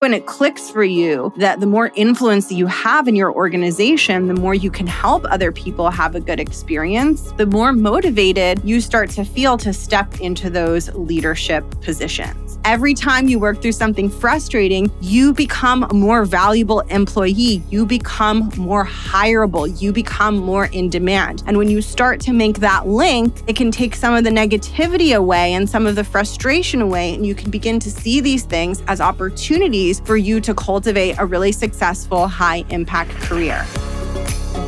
When it clicks for you that the more influence that you have in your organization, the more you can help other people have a good experience, the more motivated you start to feel to step into those leadership positions. Every time you work through something frustrating, you become a more valuable employee. You become more hireable. You become more in demand. And when you start to make that link, it can take some of the negativity away and some of the frustration away, and you can begin to see these things as opportunities for you to cultivate a really successful, high-impact career.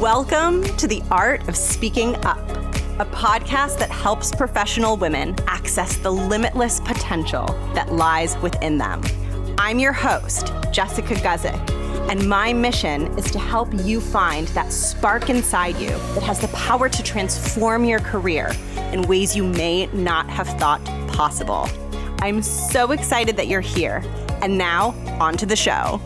Welcome to The Art of Speaking Up, a podcast that helps professional women access the limitless potential that lies within them. I'm your host, Jessica Guzik, and my mission is to help you find that spark inside you that has the power to transform your career in ways you may not have thought possible. I'm so excited that you're here. And now, on to the show.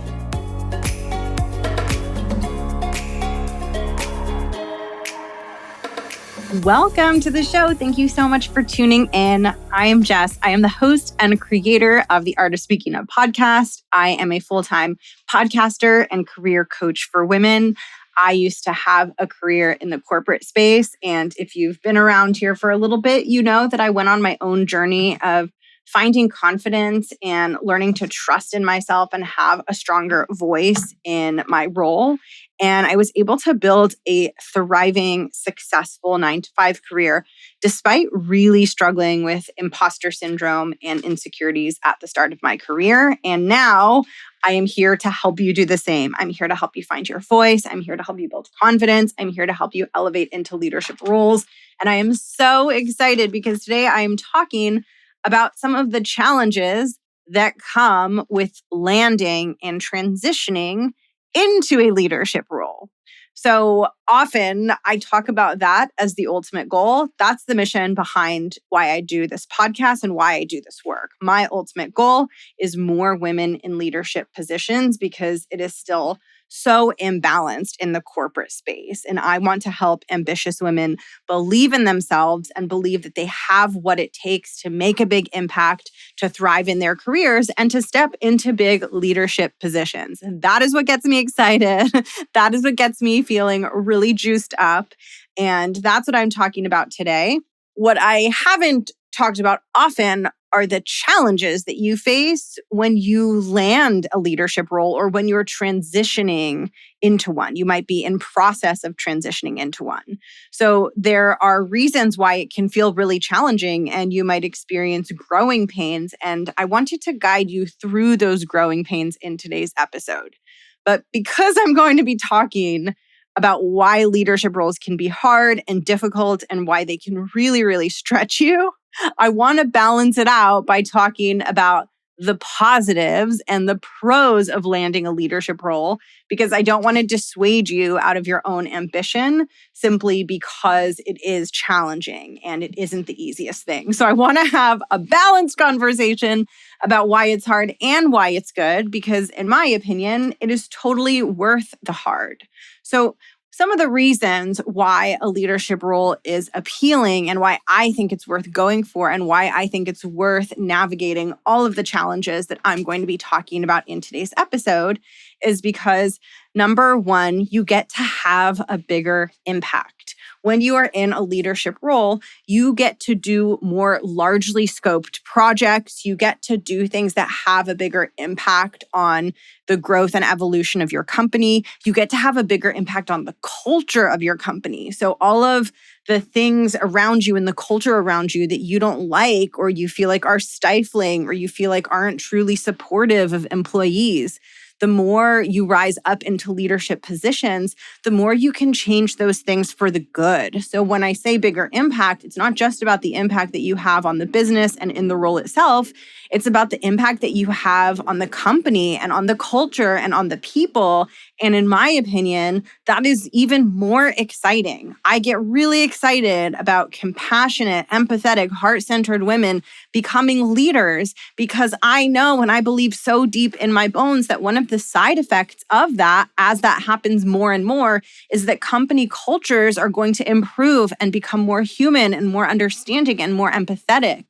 Welcome to the show. Thank you so much for tuning in. I am Jess. I am the host and creator of the Art of Speaking Up podcast. I am a full-time podcaster and career coach for women. I used to have a career in the corporate space. And if you've been around here for a little bit, you know that I went on my own journey of finding confidence and learning to trust in myself and have a stronger voice in my role. And I was able to build a thriving, successful 9-to-5 career, despite really struggling with imposter syndrome and insecurities at the start of my career. And now I am here to help you do the same. I'm here to help you find your voice. I'm here to help you build confidence. I'm here to help you elevate into leadership roles. And I am so excited because today I am talking about some of the challenges that come with landing and transitioning into a leadership role. So often I talk about that as the ultimate goal. That's the mission behind why I do this podcast and why I do this work. My ultimate goal is more women in leadership positions because it is still so imbalanced in the corporate space. And I want to help ambitious women believe in themselves and believe that they have what it takes to make a big impact, to thrive in their careers, and to step into big leadership positions. And that is what gets me excited. That is what gets me feeling really juiced up. And that's what I'm talking about today. What I haven't talked about often are the challenges that you face when you land a leadership role or when you're transitioning into one. You might be in process of transitioning into one. So there are reasons why it can feel really challenging and you might experience growing pains. And I wanted to guide you through those growing pains in today's episode. But because I'm going to be talking about why leadership roles can be hard and difficult and why they can really, really stretch you, I want to balance it out by talking about the positives and the pros of landing a leadership role, because I don't want to dissuade you out of your own ambition simply because it is challenging and it isn't the easiest thing. So I want to have a balanced conversation about why it's hard and why it's good, because in my opinion, it is totally worth the hard. So some of the reasons why a leadership role is appealing and why I think it's worth going for and why I think it's worth navigating all of the challenges that I'm going to be talking about in today's episode is because, number one, you get to have a bigger impact. When you are in a leadership role, you get to do more largely scoped projects. You get to do things that have a bigger impact on the growth and evolution of your company. You get to have a bigger impact on the culture of your company. So all of the things around you and the culture around you that you don't like or you feel like are stifling or you feel like aren't truly supportive of employees, the more you rise up into leadership positions, the more you can change those things for the good. So when I say bigger impact, it's not just about the impact that you have on the business and in the role itself. It's about the impact that you have on the company and on the culture and on the people. And in my opinion, that is even more exciting. I get really excited about compassionate, empathetic, heart-centered women becoming leaders because I know and I believe so deep in my bones that one of the side effects of that, as that happens more and more, is that company cultures are going to improve and become more human and more understanding and more empathetic.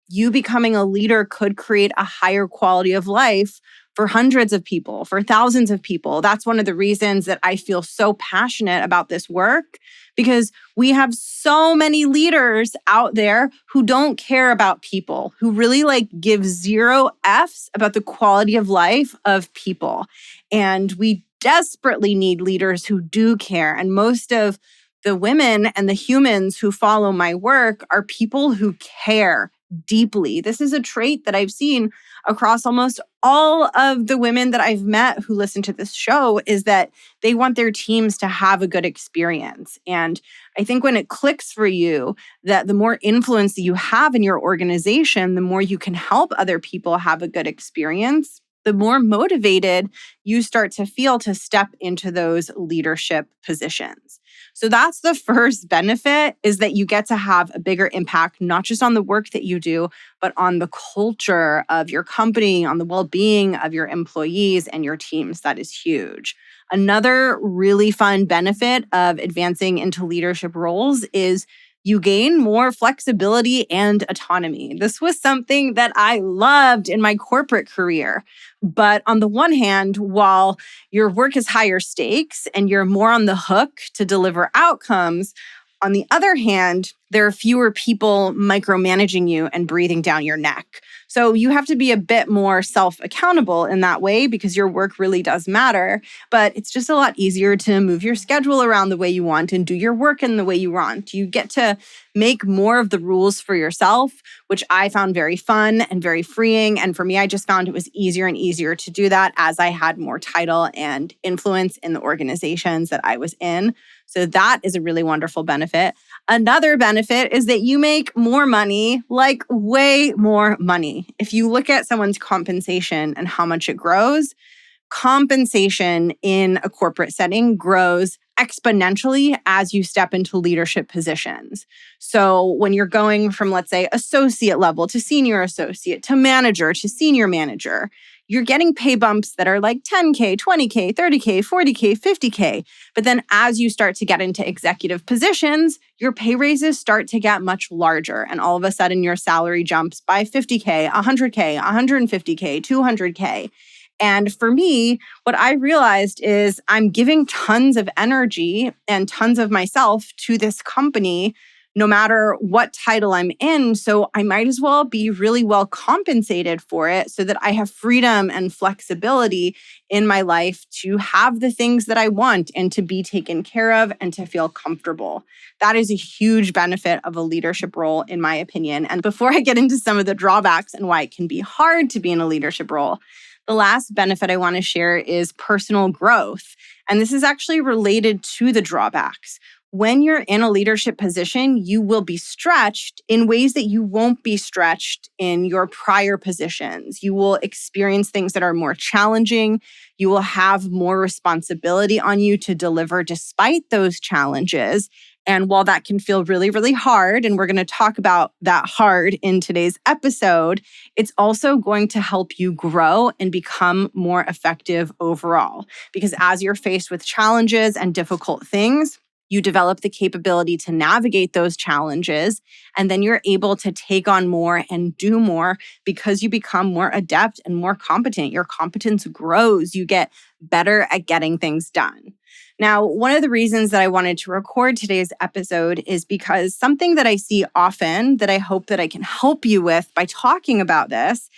You becoming a leader could create a higher quality of life for hundreds of people, for thousands of people. That's one of the reasons that I feel so passionate about this work, because we have so many leaders out there who don't care about people, who really give zero Fs about the quality of life of people. And we desperately need leaders who do care. And most of the women and the humans who follow my work are people who care deeply. This is a trait that I've seen across almost all of the women that I've met who listen to this show, is that they want their teams to have a good experience. And I think when it clicks for you that the more influence that you have in your organization, the more you can help other people have a good experience, the more motivated you start to feel to step into those leadership positions. So that's the first benefit, is that you get to have a bigger impact, not just on the work that you do, but on the culture of your company, on the well-being of your employees and your teams. That is huge. Another really fun benefit of advancing into leadership roles is you gain more flexibility and autonomy. This was something that I loved in my corporate career. But on the one hand, while your work is higher stakes and you're more on the hook to deliver outcomes, on the other hand, there are fewer people micromanaging you and breathing down your neck. So you have to be a bit more self-accountable in that way, because your work really does matter. But it's just a lot easier to move your schedule around the way you want and do your work in the way you want. You get to make more of the rules for yourself, which I found very fun and very freeing. And for me, I just found it was easier and easier to do that as I had more title and influence in the organizations that I was in. So that is a really wonderful benefit. Another benefit is that you make more money, way more money. If you look at someone's compensation and how much it grows, compensation in a corporate setting grows exponentially as you step into leadership positions. So when you're going from, let's say, associate level to senior associate to manager to senior manager, you're getting pay bumps that are like 10K, 20K, 30K, 40K, 50K. But then as you start to get into executive positions, your pay raises start to get much larger. And all of a sudden your salary jumps by 50K, 100K, 150K, 200K. And for me, what I realized is I'm giving tons of energy and tons of myself to this company, no matter what title I'm in. So I might as well be really well compensated for it so that I have freedom and flexibility in my life to have the things that I want and to be taken care of and to feel comfortable. That is a huge benefit of a leadership role, in my opinion. And before I get into some of the drawbacks and why it can be hard to be in a leadership role, the last benefit I want to share is personal growth. And this is actually related to the drawbacks. When you're in a leadership position, you will be stretched in ways that you won't be stretched in your prior positions. You will experience things that are more challenging. You will have more responsibility on you to deliver despite those challenges. And while that can feel really, really hard, and we're going to talk about that hard in today's episode, it's also going to help you grow and become more effective overall. Because as you're faced with challenges and difficult things, you develop the capability to navigate those challenges, and then you're able to take on more and do more because you become more adept and more competent. Your competence grows. You get better at getting things done. Now, one of the reasons that I wanted to record today's episode is because something that I see often that I hope that I can help you with by talking about this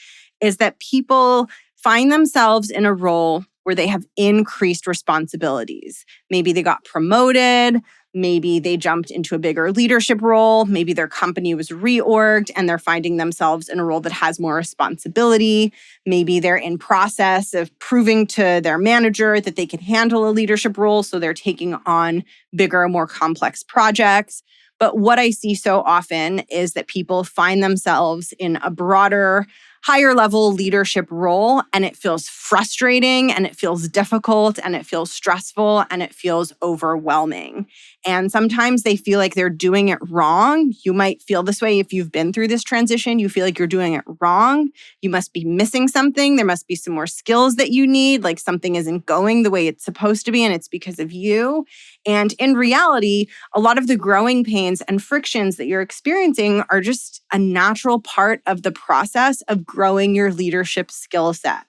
is that people find themselves in a role where they have increased responsibilities. Maybe they got promoted, maybe they jumped into a bigger leadership role, maybe their company was reorged and they're finding themselves in a role that has more responsibility. Maybe they're in process of proving to their manager that they can handle a leadership role, so they're taking on bigger, more complex projects. But what I see so often is that people find themselves in a broader, higher level leadership role, and it feels frustrating and it feels difficult and it feels stressful and it feels overwhelming. And sometimes they feel like they're doing it wrong. You might feel this way if you've been through this transition. You feel like you're doing it wrong. You must be missing something. There must be some more skills that you need, like something isn't going the way it's supposed to be, and it's because of you. And in reality, a lot of the growing pains and frictions that you're experiencing are just a natural part of the process of growing your leadership skill set.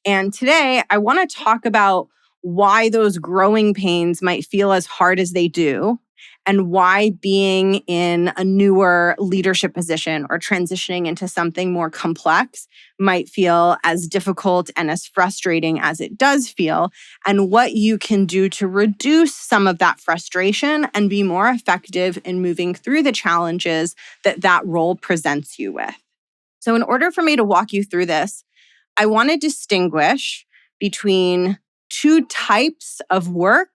And today I want to talk about why those growing pains might feel as hard as they do, and why being in a newer leadership position or transitioning into something more complex might feel as difficult and as frustrating as it does feel, and what you can do to reduce some of that frustration and be more effective in moving through the challenges that role presents you with. So in order for me to walk you through this, I want to distinguish between two types of work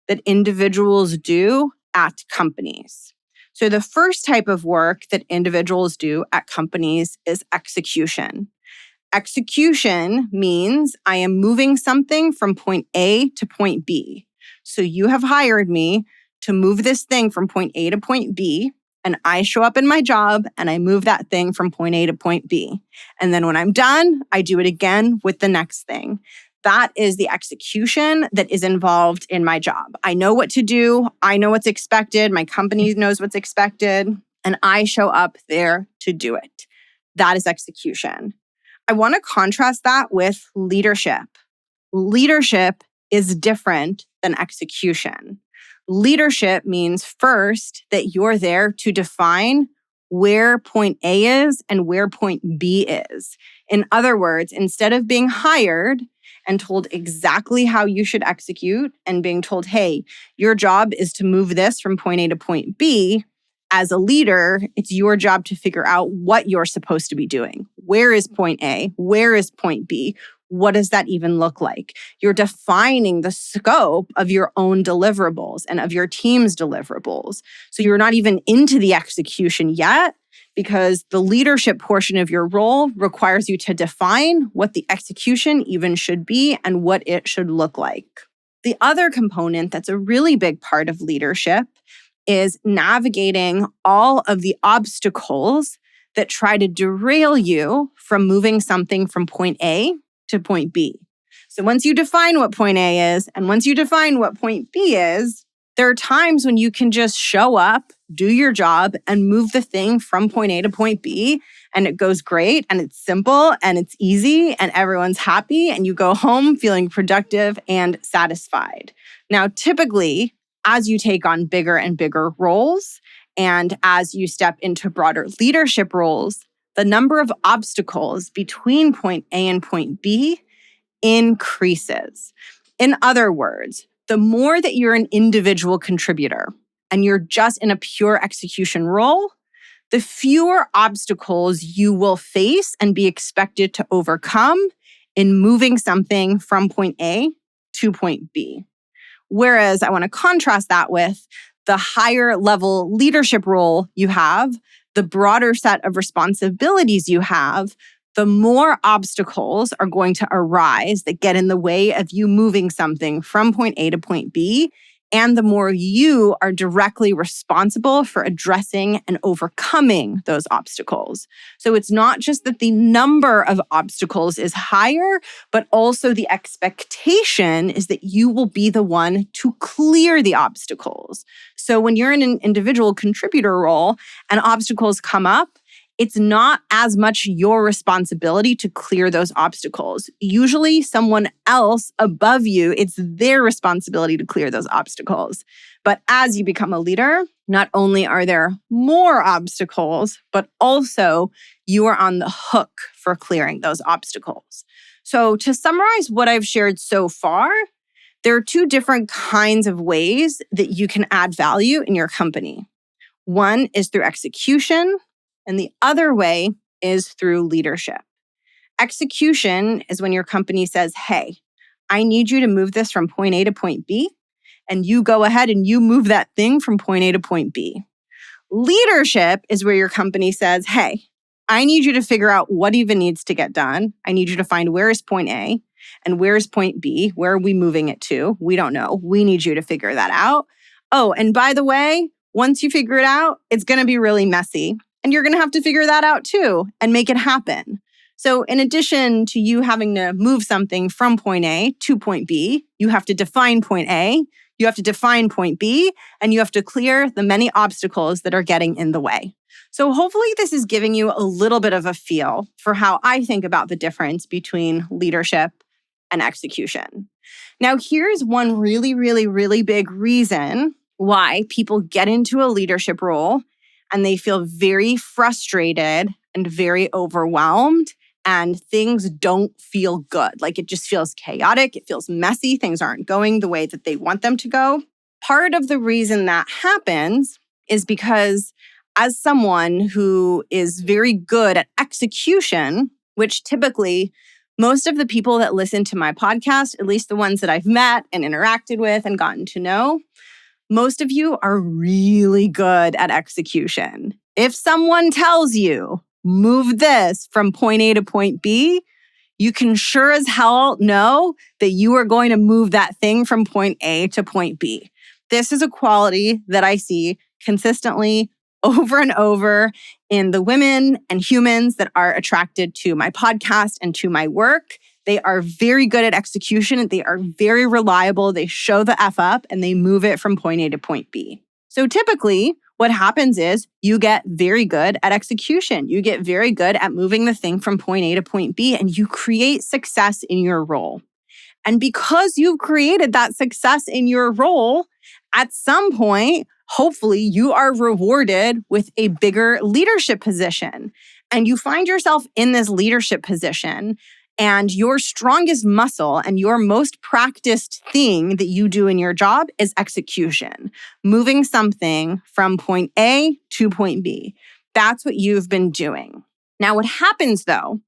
that individuals do at companies. So the first type of work that individuals do at companies is execution. Execution means I am moving something from point A to point B. So you have hired me to move this thing from point A to point B, and I show up in my job and I move that thing from point A to point B. And then when I'm done, I do it again with the next thing. That is the execution that is involved in my job. I know what to do. I know what's expected. My company knows what's expected, and I show up there to do it. That is execution. I want to contrast that with leadership. Leadership is different than execution. Leadership means first that you're there to define where point A is and where point B is. In other words, instead of being hired and told exactly how you should execute and being told, hey, your job is to move this from point A to point B, as a leader, it's your job to figure out what you're supposed to be doing. Where is point A? Where is point B? What does that even look like? You're defining the scope of your own deliverables and of your team's deliverables. So you're not even into the execution yet, because the leadership portion of your role requires you to define what the execution even should be and what it should look like. The other component that's a really big part of leadership is navigating all of the obstacles that try to derail you from moving something from point A to point B. So once you define what point A is, and once you define what point B is, there are times when you can just show up, do your job, and move the thing from point A to point B, and it goes great, and it's simple, and it's easy, and everyone's happy, and you go home feeling productive and satisfied. Now, typically, as you take on bigger and bigger roles, and as you step into broader leadership roles, the number of obstacles between point A and point B increases. In other words, the more that you're an individual contributor and you're just in a pure execution role, the fewer obstacles you will face and be expected to overcome in moving something from point A to point B. Whereas I want to contrast that with the higher level leadership role you have, the broader set of responsibilities you have, the more obstacles are going to arise that get in the way of you moving something from point A to point B, and the more you are directly responsible for addressing and overcoming those obstacles. So it's not just that the number of obstacles is higher, but also the expectation is that you will be the one to clear the obstacles. So when you're in an individual contributor role and obstacles come up, it's not as much your responsibility to clear those obstacles. Usually someone else above you, it's their responsibility to clear those obstacles. But as you become a leader, not only are there more obstacles, but also you are on the hook for clearing those obstacles. So to summarize what I've shared so far, there are two different kinds of ways that you can add value in your company. One is through execution, and the other way is through leadership. Execution is when your company says, hey, I need you to move this from point A to point B, and you go ahead and you move that thing from point A to point B. Leadership is where your company says, hey, I need you to figure out what even needs to get done. I need you to find where is point A and where is point B. Where are we moving it to? We don't know. We need you to figure that out. Oh, and by the way, once you figure it out, it's going to be really messy. And you're going to have to figure that out too and make it happen. So in addition to you having to move something from point A to point B, you have to define point A, you have to define point B, and you have to clear the many obstacles that are getting in the way. So hopefully this is giving you a little bit of a feel for how I think about the difference between leadership and execution. Now, here's one really, really, really big reason why people get into a leadership role and they feel very frustrated and very overwhelmed, and things don't feel good. Like it just feels chaotic. It feels messy. Things aren't going the way that they want them to go. Part of the reason that happens is because as someone who is very good at execution, which typically most of the people that listen to my podcast, at least the ones that I've met and interacted with and gotten to know, most of you are really good at execution. If someone tells you, move this from point A to point B, you can sure as hell know that you are going to move that thing from point A to point B. This is a quality that I see consistently over and over in the women and humans that are attracted to my podcast and to my work. They are very good at execution. They are very reliable. They show the F up and they move it from point A to point B. So typically what happens is you get very good at execution. You get very good at moving the thing from point A to point B, and you create success in your role. And because you've created that success in your role, at some point, hopefully you are rewarded with a bigger leadership position. And you find yourself in this leadership position, and your strongest muscle and your most practiced thing that you do in your job is execution, moving something from point A to point B. That's what you've been doing. Now, what happens though,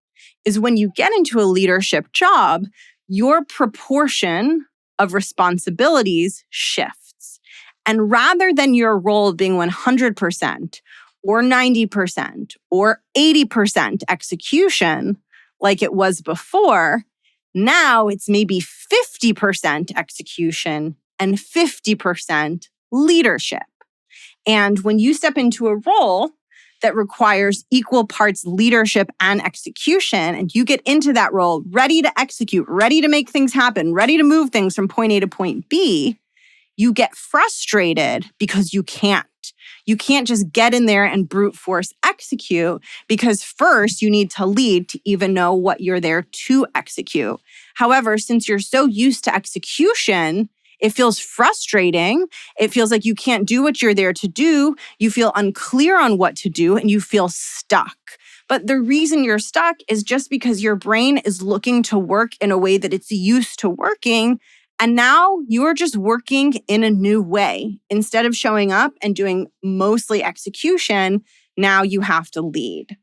is when you get into a leadership job, your proportion of responsibilities shifts. And rather than your role being 100% or 90% or 80% execution, like it was before, now it's maybe 50% execution and 50% leadership. And when you step into a role that requires equal parts leadership and execution, and you get into that role ready to execute, ready to make things happen, ready to move things from point A to point B, you get frustrated because you can't. You can't just get in there and brute force execute, because first you need to lead to even know what you're there to execute. However, since you're so used to execution, it feels frustrating. It feels like you can't do what you're there to do. You feel unclear on what to do and you feel stuck. But the reason you're stuck is just because your brain is looking to work in a way that it's used to working. And now you're just working in a new way. Instead of showing up and doing mostly execution, now you have to lead.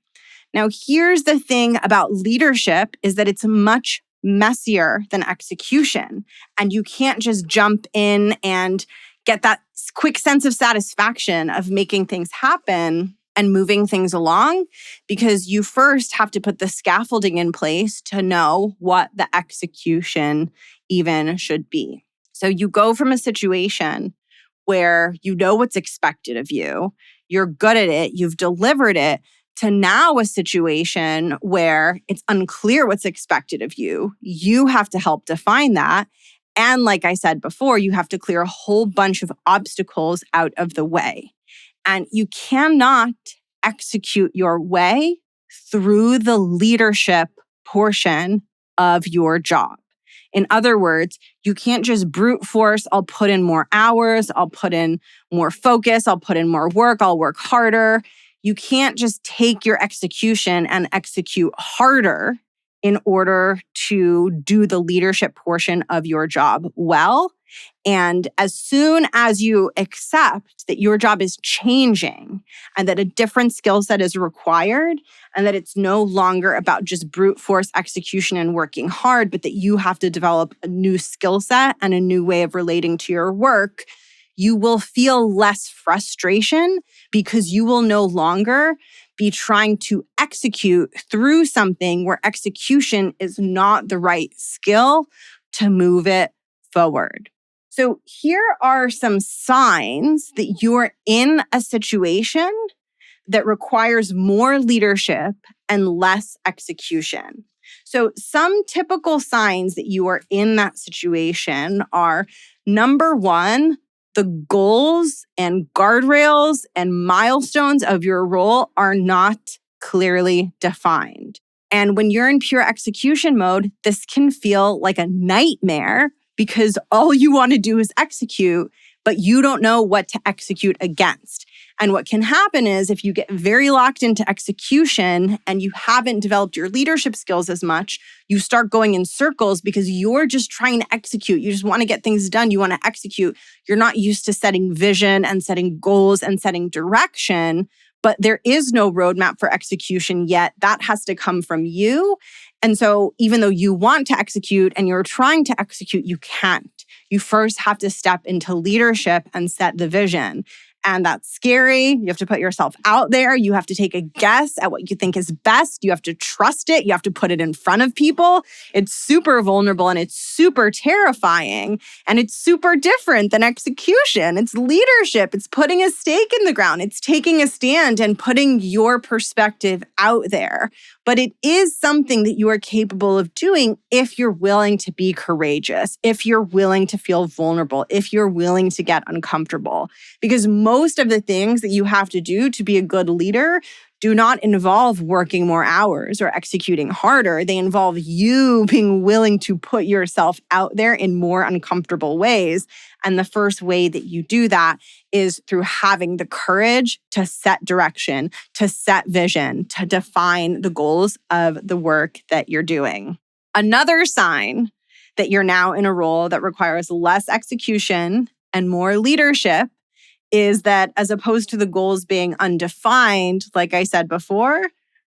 Now, here's the thing about leadership is that it's much messier than execution. And you can't just jump in and get that quick sense of satisfaction of making things happen and moving things along, because you first have to put the scaffolding in place to know what the execution even should be. So you go from a situation where you know what's expected of you, you're good at it, you've delivered it, to now a situation where it's unclear what's expected of you. You have to help define that. And like I said before, you have to clear a whole bunch of obstacles out of the way. And you cannot execute your way through the leadership portion of your job. In other words, you can't just brute force, I'll put in more hours, I'll put in more focus, I'll put in more work, I'll work harder. You can't just take your execution and execute harder in order to do the leadership portion of your job well. And as soon as you accept that your job is changing and that a different skill set is required and that it's no longer about just brute force execution and working hard, but that you have to develop a new skill set and a new way of relating to your work, you will feel less frustration because you will no longer be trying to execute through something where execution is not the right skill to move it forward. So here are some signs that you're in a situation that requires more leadership and less execution. So some typical signs that you are in that situation are, number one, the goals and guardrails and milestones of your role are not clearly defined. And when you're in pure execution mode, this can feel like a nightmare because all you want to do is execute, but you don't know what to execute against. And what can happen is if you get very locked into execution and you haven't developed your leadership skills as much, you start going in circles because you're just trying to execute. You just want to get things done. You want to execute. You're not used to setting vision and setting goals and setting direction, but there is no roadmap for execution yet. That has to come from you. And so even though you want to execute and you're trying to execute, you can't. You first have to step into leadership and set the vision. And that's scary. You have to put yourself out there. You have to take a guess at what you think is best. You have to trust it. You have to put it in front of people. It's super vulnerable and it's super terrifying. And it's super different than execution. It's leadership. It's putting a stake in the ground. It's taking a stand and putting your perspective out there. But it is something that you are capable of doing if you're willing to be courageous, if you're willing to feel vulnerable, if you're willing to get uncomfortable. Because most of the things that you have to do to be a good leader do not involve working more hours or executing harder. They involve you being willing to put yourself out there in more uncomfortable ways. And the first way that you do that is through having the courage to set direction, to set vision, to define the goals of the work that you're doing. Another sign that you're now in a role that requires less execution and more leadership is that as opposed to the goals being undefined, like I said before,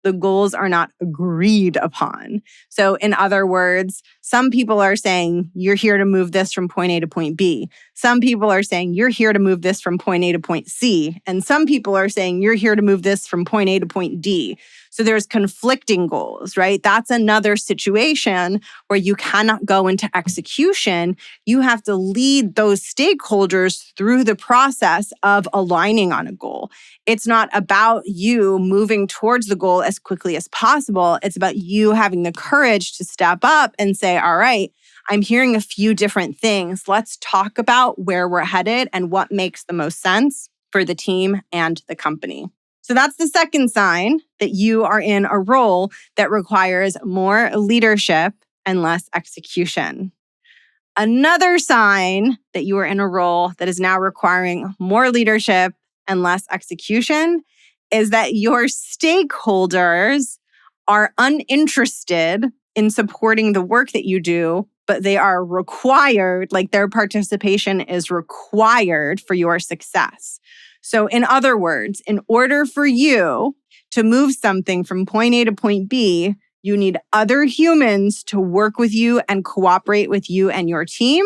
the goals are not agreed upon. So in other words, some people are saying, you're here to move this from point A to point B. Some people are saying, you're here to move this from point A to point C. And some people are saying, you're here to move this from point A to point D. So there's conflicting goals, right? That's another situation where you cannot go into execution. You have to lead those stakeholders through the process of aligning on a goal. It's not about you moving towards the goal as quickly as possible. It's about you having the courage to step up and say, all right, I'm hearing a few different things. Let's talk about where we're headed and what makes the most sense for the team and the company. So that's the second sign that you are in a role that requires more leadership and less execution. Another sign that you are in a role that is now requiring more leadership and less execution is that your stakeholders are uninterested in supporting the work that you do, but they are required, like their participation is required for your success. So in other words, in order for you to move something from point A to point B, you need other humans to work with you and cooperate with you and your team.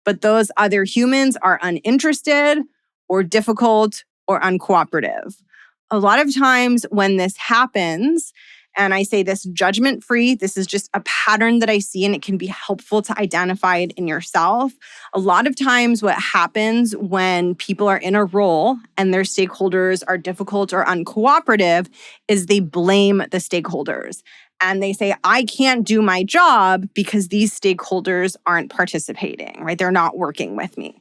But those other humans are uninterested or difficult or uncooperative. A lot of times when this happens, and I say this judgment-free, this is just a pattern that I see and it can be helpful to identify it in yourself. A lot of times what happens when people are in a role and their stakeholders are difficult or uncooperative is they blame the stakeholders. And they say, I can't do my job because these stakeholders aren't participating, right? They're not working with me.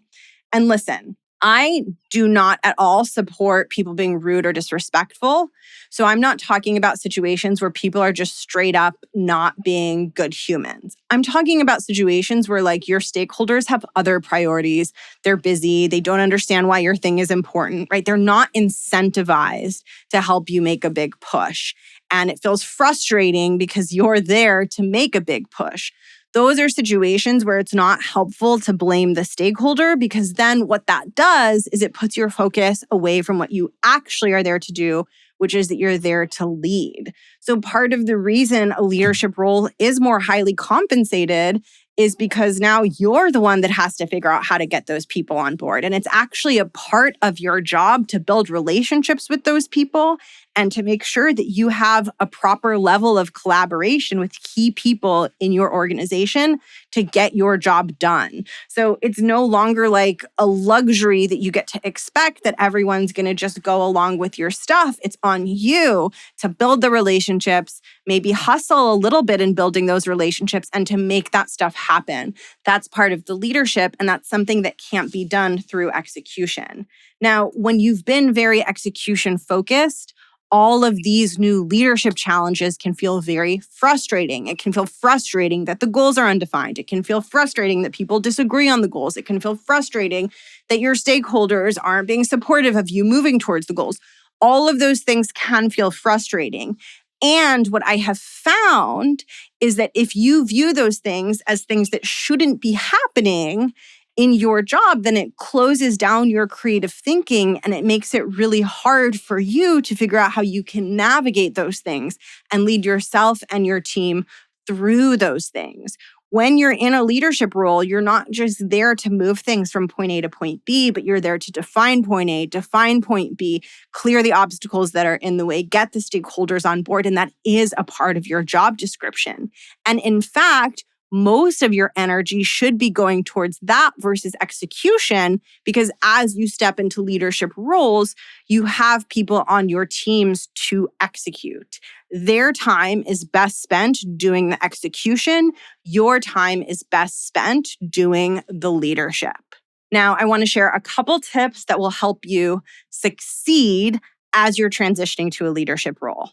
And listen, I do not at all support people being rude or disrespectful. So I'm not talking about situations where people are just straight up not being good humans. I'm talking about situations where like your stakeholders have other priorities. They're busy. They don't understand why your thing is important, right? They're not incentivized to help you make a big push. And it feels frustrating because you're there to make a big push. Those are situations where it's not helpful to blame the stakeholder because then what that does is it puts your focus away from what you actually are there to do, which is that you're there to lead. So part of the reason a leadership role is more highly compensated is because now you're the one that has to figure out how to get those people on board. And it's actually a part of your job to build relationships with those people and to make sure that you have a proper level of collaboration with key people in your organization to get your job done. So it's no longer like a luxury that you get to expect that everyone's going to just go along with your stuff. It's on you to build the relationships, maybe hustle a little bit in building those relationships and to make that stuff happen. That's part of the leadership, and that's something that can't be done through execution. Now, when you've been very execution focused, all of these new leadership challenges can feel very frustrating. It can feel frustrating that the goals are undefined. It can feel frustrating that people disagree on the goals. It can feel frustrating that your stakeholders aren't being supportive of you moving towards the goals. All of those things can feel frustrating. And what I have found is that if you view those things as things that shouldn't be happening in your job, then it closes down your creative thinking and it makes it really hard for you to figure out how you can navigate those things and lead yourself and your team through those things. When you're in a leadership role, you're not just there to move things from point A to point B, but you're there to define point A, define point B, clear the obstacles that are in the way, get the stakeholders on board, and that is a part of your job description. And in fact, most of your energy should be going towards that versus execution, because as you step into leadership roles, you have people on your teams to execute. Their time is best spent doing the execution. Your time is best spent doing the leadership. Now, I want to share a couple tips that will help you succeed as you're transitioning to a leadership role.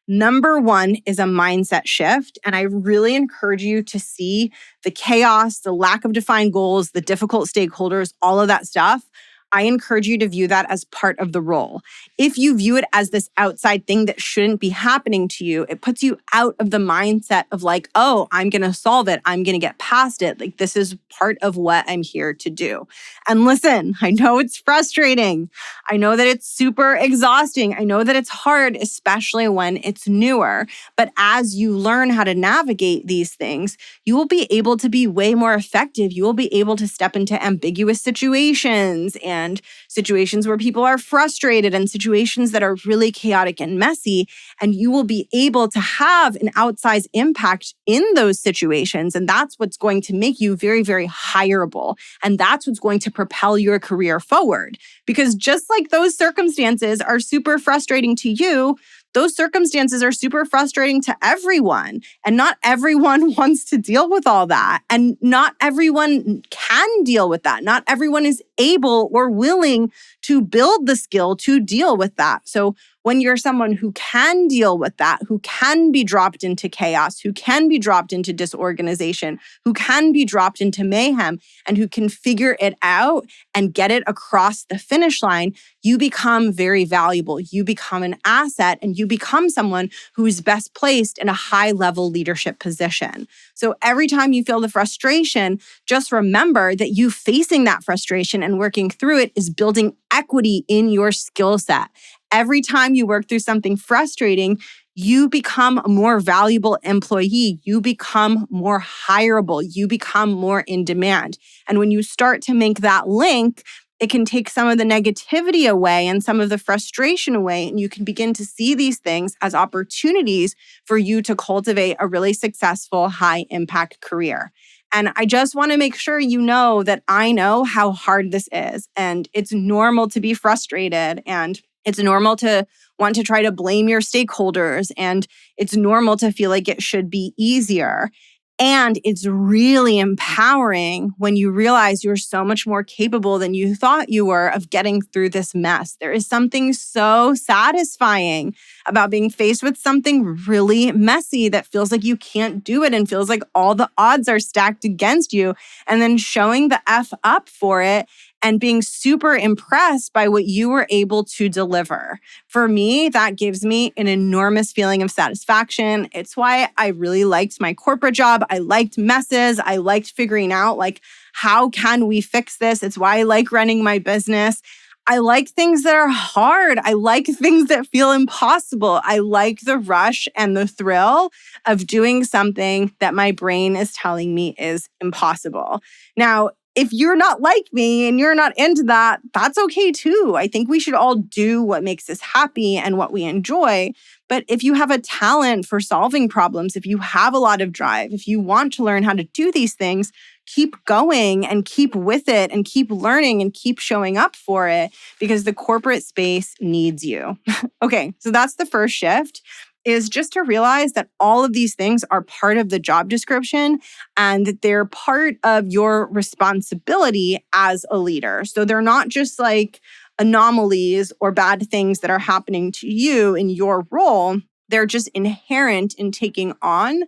Number one is a mindset shift. And I really encourage you to see the chaos, the lack of defined goals, the difficult stakeholders, all of that stuff. I encourage you to view that as part of the role. If you view it as this outside thing that shouldn't be happening to you, it puts you out of the mindset of like, oh, I'm going to solve it. I'm going to get past it. Like, this is part of what I'm here to do. And listen, I know it's frustrating. I know that it's super exhausting. I know that it's hard, especially when it's newer. But as you learn how to navigate these things, you will be able to be way more effective. You will be able to step into ambiguous situations and situations where people are frustrated and situations that are really chaotic and messy. And you will be able to have an outsized impact in those situations. And that's what's going to make you very, very hireable. And that's what's going to propel your career forward. Because just like those circumstances are super frustrating to you, those circumstances are super frustrating to everyone. And not everyone wants to deal with all that. And not everyone can deal with that. Not everyone is able or willing to build the skill to deal with that. So when you're someone who can deal with that, who can be dropped into chaos, who can be dropped into disorganization, who can be dropped into mayhem, and who can figure it out and get it across the finish line, you become very valuable. You become an asset, and you become someone who is best placed in a high-level leadership position. So every time you feel the frustration, just remember that you facing that frustration and working through it is building equity in your skill set. Every time you work through something frustrating, you become a more valuable employee. You become more hireable. You become more in demand. And when you start to make that link, it can take some of the negativity away and some of the frustration away. And you can begin to see these things as opportunities for you to cultivate a really successful, high-impact career. And I just want to make sure you know that I know how hard this is. And it's normal to be frustrated. And it's normal to want to try to blame your stakeholders. And it's normal to feel like it should be easier. And it's really empowering when you realize you're so much more capable than you thought you were of getting through this mess. There is something so satisfying about being faced with something really messy that feels like you can't do it and feels like all the odds are stacked against you, and then showing the F up for it and being super impressed by what you were able to deliver. For me, that gives me an enormous feeling of satisfaction. It's why I really liked my corporate job. I liked messes. I liked figuring out, like, how can we fix this? It's why I like running my business. I like things that are hard. I like things that feel impossible. I like the rush and the thrill of doing something that my brain is telling me is impossible. Now, if you're not like me and you're not into that, that's okay too. I think we should all do what makes us happy and what we enjoy. But if you have a talent for solving problems, if you have a lot of drive, if you want to learn how to do these things, keep going and keep with it and keep learning and keep showing up for it, because the corporate space needs you. Okay, so that's the first shift, is just to realize that all of these things are part of the job description and that they're part of your responsibility as a leader. So they're not just like anomalies or bad things that are happening to you in your role. They're just inherent in taking on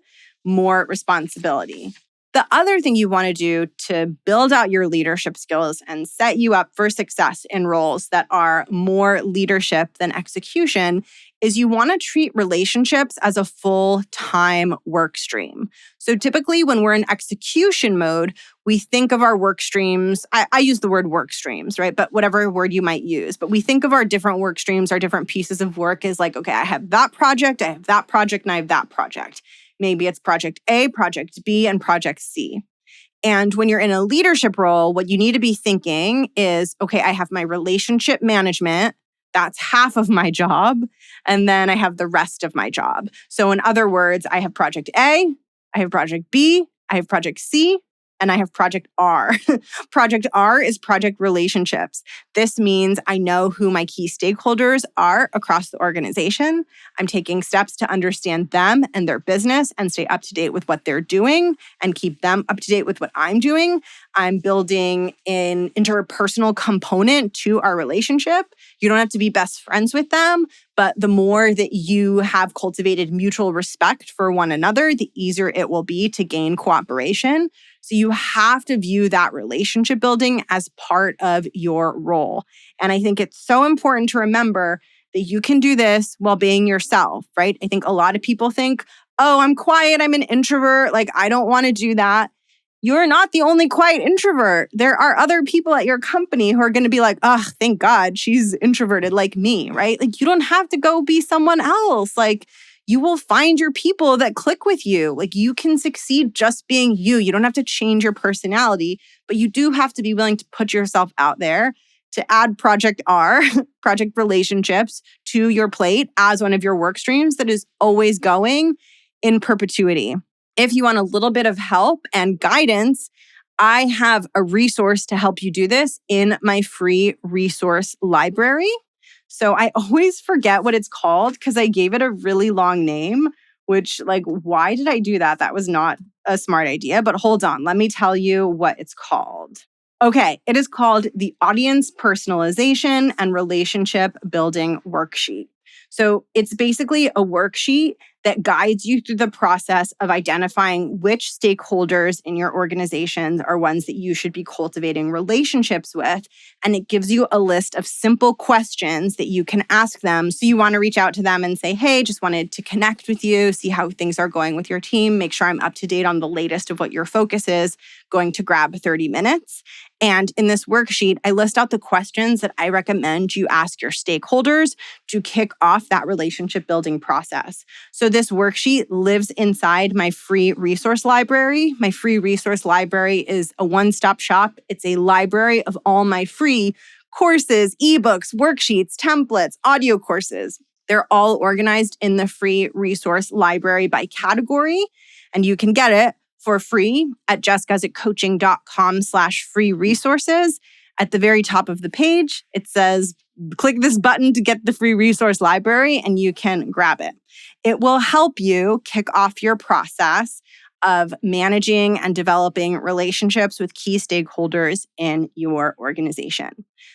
more responsibility. The other thing you want to do to build out your leadership skills and set you up for success in roles that are more leadership than execution is you want to treat relationships as a full-time work stream. So typically when we're in execution mode, we think of our work streams. I use the word work streams, right? But whatever word you might use. But we think of our different work streams, our different pieces of work as like, okay, I have that project, I have that project, and I have that project. Maybe it's project A, project B, and project C. And when you're in a leadership role, what you need to be thinking is, okay, I have my relationship management. That's half of my job. And then I have the rest of my job. So in other words, I have project A, I have project B, I have project C, and I have project R. Project R is project relationships. This means I know who my key stakeholders are across the organization. I'm taking steps to understand them and their business and stay up to date with what they're doing and keep them up to date with what I'm doing. I'm building an interpersonal component to our relationship. You don't have to be best friends with them, but the more that you have cultivated mutual respect for one another, the easier it will be to gain cooperation. So you have to view that relationship building as part of your role. And I think it's so important to remember that you can do this while being yourself, right? I think a lot of people think, oh, I'm quiet, I'm an introvert, like I don't want to do that. You're not the only quiet introvert. There are other people at your company who are going to be like, oh, thank God she's introverted like me, right? Like you don't have to go be someone else. Like you will find your people that click with you. Like you can succeed just being you. You don't have to change your personality, but you do have to be willing to put yourself out there to add Project R, project relationships, to your plate as one of your work streams that is always going in perpetuity. If you want a little bit of help and guidance, I have a resource to help you do this in my free resource library. So I always forget what it's called because I gave it a really long name, which like, why did I do that? That was not a smart idea, but hold on. Let me tell you what it's called. Okay, it is called the Audience Personalization and Relationship Building Worksheet. So it's basically a worksheet that guides you through the process of identifying which stakeholders in your organizations are ones that you should be cultivating relationships with. And it gives you a list of simple questions that you can ask them. So you want to reach out to them and say, hey, just wanted to connect with you, see how things are going with your team, make sure I'm up to date on the latest of what your focus is, going to grab 30 minutes. And in this worksheet, I list out the questions that I recommend you ask your stakeholders to kick off that relationship building process. So this worksheet lives inside my free resource library. My free resource library is a one-stop shop. It's a library of all my free courses, ebooks, worksheets, templates, audio courses. They're all organized in the free resource library by category, and you can get it for free at jessguzikcoaching.com/free resources. At the very top of the page, it says, click this button to get the free resource library and you can grab it. It will help you kick off your process of managing and developing relationships with key stakeholders in your organization.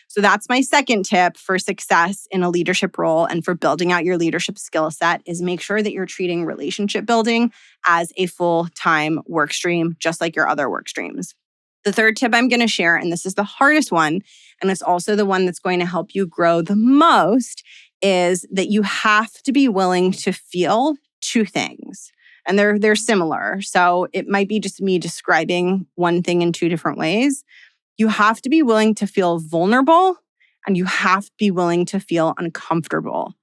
So that's my second tip for success in a leadership role and for building out your leadership skill set is make sure that you're treating relationship building as a full-time work stream, just like your other work streams. The third tip I'm going to share, and this is the hardest one, and it's also the one that's going to help you grow the most, is that you have to be willing to feel two things. And they're similar. So it might be just me describing one thing in two different ways. You have to be willing to feel vulnerable and you have to be willing to feel uncomfortable.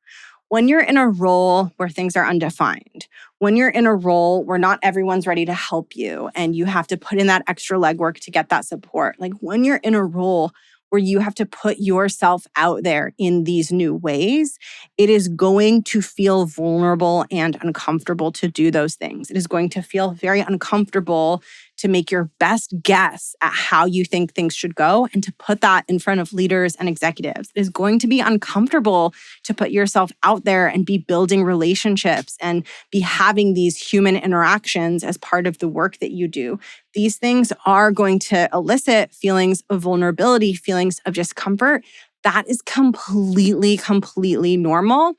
When you're in a role where things are undefined, when you're in a role where not everyone's ready to help you and you have to put in that extra legwork to get that support, like when you're in a role where you have to put yourself out there in these new ways, it is going to feel vulnerable and uncomfortable to do those things. It is going to feel very uncomfortable to make your best guess at how you think things should go and to put that in front of leaders and executives. It is going to be uncomfortable to put yourself out there and be building relationships and be having these human interactions as part of the work that you do. These things are going to elicit feelings of vulnerability, feelings of discomfort. That is completely normal.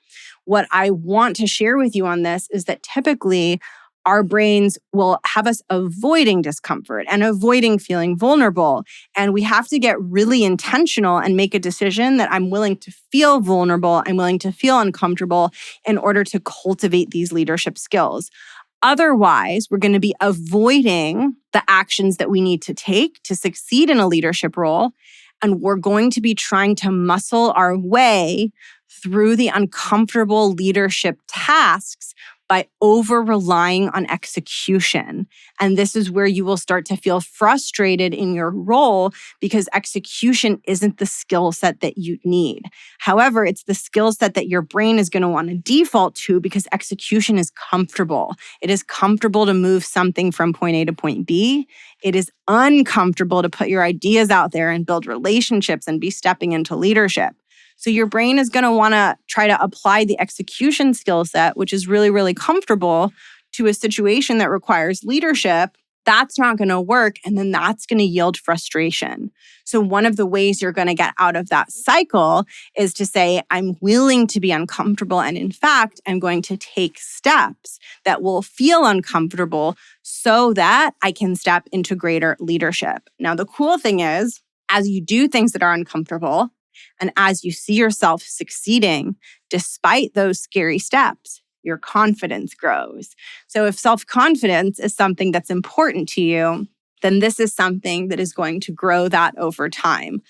What I want to share with you on this is that typically our brains will have us avoiding discomfort and avoiding feeling vulnerable. And we have to get really intentional and make a decision that I'm willing to feel vulnerable, I'm willing to feel uncomfortable in order to cultivate these leadership skills. Otherwise, we're going to be avoiding the actions that we need to take to succeed in a leadership role. And we're going to be trying to muscle our way through the uncomfortable leadership tasks by over-relying on execution. And this is where you will start to feel frustrated in your role because execution isn't the skill set that you need. However, it's the skill set that your brain is going to want to default to because execution is comfortable. It is comfortable to move something from point A to point B. It is uncomfortable to put your ideas out there and build relationships and be stepping into leadership. So your brain is going to want to try to apply the execution skill set, which is really comfortable, to a situation that requires leadership. That's not going to work. And then that's going to yield frustration. So one of the ways you're going to get out of that cycle is to say, I'm willing to be uncomfortable. And in fact, I'm going to take steps that will feel uncomfortable so that I can step into greater leadership. Now, the cool thing is, as you do things that are uncomfortable, and as you see yourself succeeding, despite those scary steps, your confidence grows. So if self-confidence is something that's important to you, then this is something that is going to grow that over time.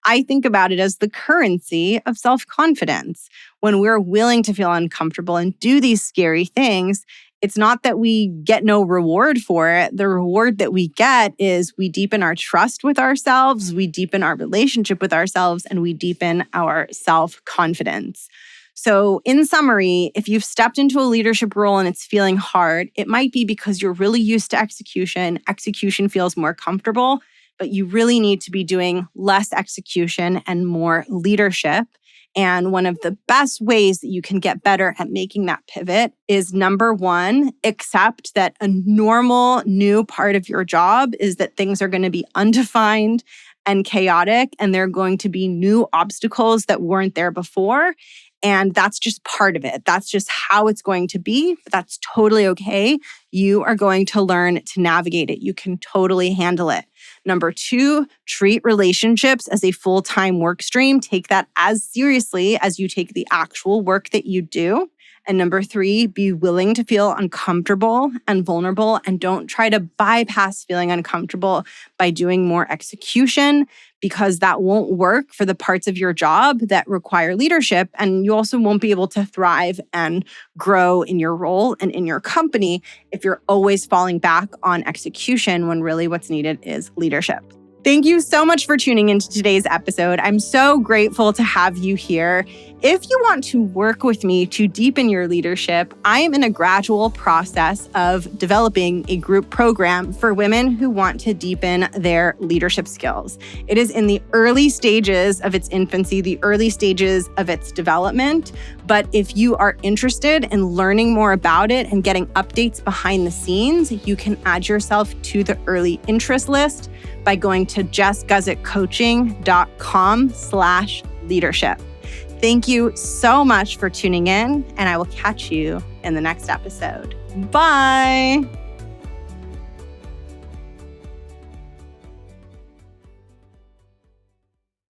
I think about it as the currency of self-confidence. When we're willing to feel uncomfortable and do these scary things, it's not that we get no reward for it. The reward that we get is we deepen our trust with ourselves, we deepen our relationship with ourselves, and we deepen our self-confidence. So in summary, if you've stepped into a leadership role and it's feeling hard, it might be because you're really used to execution. Execution feels more comfortable, but you really need to be doing less execution and more leadership. And one of the best ways that you can get better at making that pivot is, number one, accept that a normal new part of your job is that things are going to be undefined and chaotic, and there are going to be new obstacles that weren't there before. And that's just part of it. That's just how it's going to be. But that's totally okay. You are going to learn to navigate it. You can totally handle it. Number two, treat relationships as a full-time work stream. Take that as seriously as you take the actual work that you do. And number three, be willing to feel uncomfortable and vulnerable, and don't try to bypass feeling uncomfortable by doing more execution, because that won't work for the parts of your job that require leadership. And you also won't be able to thrive and grow in your role and in your company if you're always falling back on execution when really what's needed is leadership. Thank you so much for tuning into today's episode. I'm so grateful to have you here. If you want to work with me to deepen your leadership, I am in a gradual process of developing a group program for women who want to deepen their leadership skills. It is in the early stages of its infancy, the early stages of its development. But if you are interested in learning more about it and getting updates behind the scenes, you can add yourself to the early interest list by going to jessguzikcoaching.com/leadership. Thank you so much for tuning in, and I will catch you in the next episode. Bye.